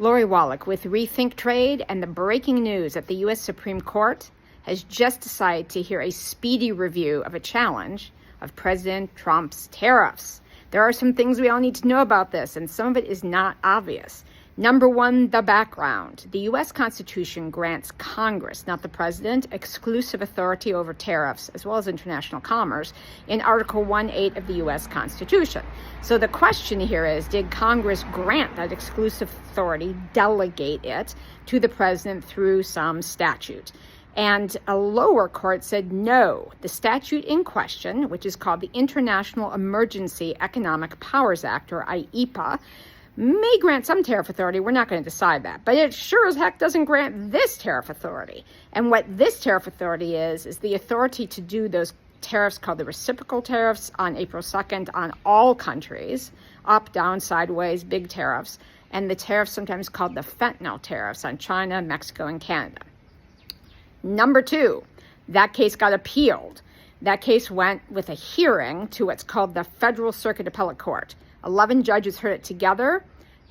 Lori Wallach with Rethink Trade, and the breaking news that the U.S. Supreme Court has just decided to hear a speedy review of a challenge of President Trump's tariffs. There are some things we all need to know about this, and some of it is not obvious. Number one, the background. The U.S. Constitution grants Congress, not the president, exclusive authority over tariffs as well as international commerce in Article 1(8) of the U.S. Constitution. So the question here is, did Congress grant that exclusive authority, delegate it to the president through some statute? And a lower court said no. The statute in question, which is called the International Emergency Economic Powers Act, or IEEPA, may grant some tariff authority. We're not going to decide that. But it sure as heck doesn't grant this tariff authority. And what this tariff authority is the authority to do those tariffs called the reciprocal tariffs on April 2nd on all countries, up, down, sideways, big tariffs, and the tariffs sometimes called the fentanyl tariffs on China, Mexico, and Canada. Number two, that case got appealed. That case went with a hearing to what's called the Federal Circuit Appellate Court. 11 judges heard it together.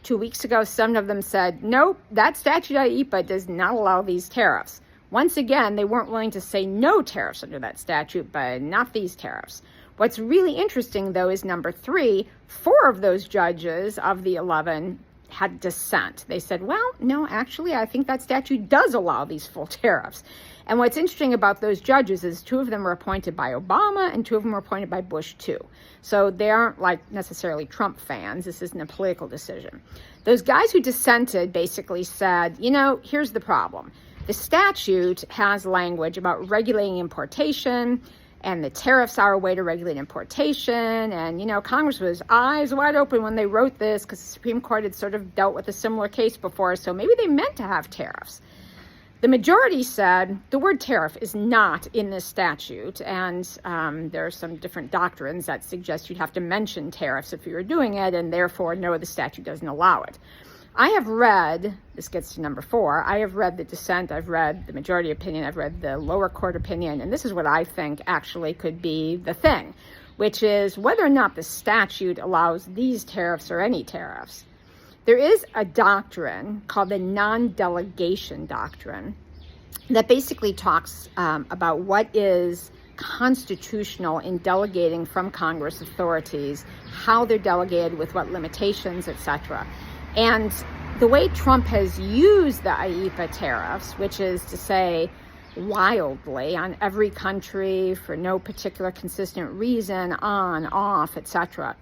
2 weeks ago, 7 of them said, nope, that statute IEEPA does not allow these tariffs. Once again, they weren't willing to say no tariffs under that statute, but not these tariffs. What's really interesting, though, is number 3, 4 of those judges of the 11 had dissent. They said, well, no, actually, I think that statute does allow these full tariffs. And what's interesting about those judges is 2 of them were appointed by Obama and 2 of them were appointed by Bush too. So they aren't like necessarily Trump fans. This isn't a political decision. Those guys who dissented basically said, you know, here's the problem. The statute has language about regulating importation, and the tariffs are a way to regulate importation. And, you know, Congress was eyes wide open when they wrote this because the Supreme Court had sort of dealt with a similar case before. So maybe they meant to have tariffs. The majority said the word tariff is not in this statute. And there are some different doctrines that suggest you'd have to mention tariffs if you were doing it. And therefore, no, the statute doesn't allow it. I have read, this gets to number 4, I have read the dissent, I've read the majority opinion, I've read the lower court opinion, and this is what I think actually could be the thing, which is whether or not the statute allows these tariffs or any tariffs. There is a doctrine called the non-delegation doctrine that basically talks about what is constitutional in delegating from Congress authorities, how they're delegated, with what limitations, etc. And the way Trump has used the IEEPA tariffs, which is to say wildly on every country for no particular consistent reason, on, off, etc.,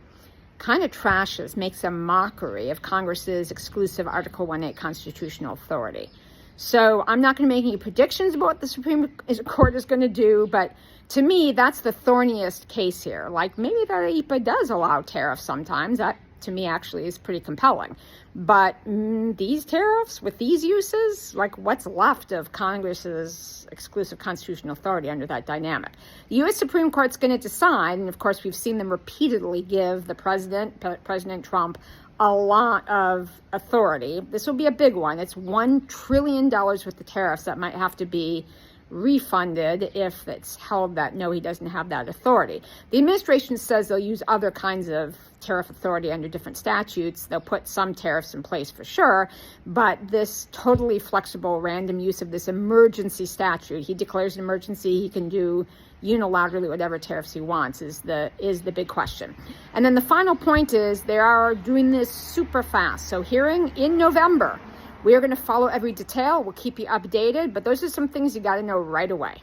kind of trashes, makes a mockery of Congress's exclusive Article 1(8) constitutional authority. So I'm not going to make any predictions about what the Supreme Court is going to do, but to me, that's the thorniest case here. Like, maybe the IEEPA does allow tariffs sometimes. That, to me, actually is pretty compelling. But these tariffs with these uses, like, what's left of Congress's exclusive constitutional authority under that dynamic? The U.S. Supreme Court's going to decide, and of course we've seen them repeatedly give the President Trump, a lot of authority. This will be a big one. It's $1 trillion worth of tariffs that might have to be refunded if it's held that, no, he doesn't have that authority. The administration says they'll use other kinds of tariff authority under different statutes. They'll put some tariffs in place for sure, but this totally flexible random use of this emergency statute, he declares an emergency, he can do unilaterally whatever tariffs he wants, is the big question. And then the final point is they are doing this super fast. So hearing in November, we are going to follow every detail. We'll keep you updated, but those are some things you got to know right away.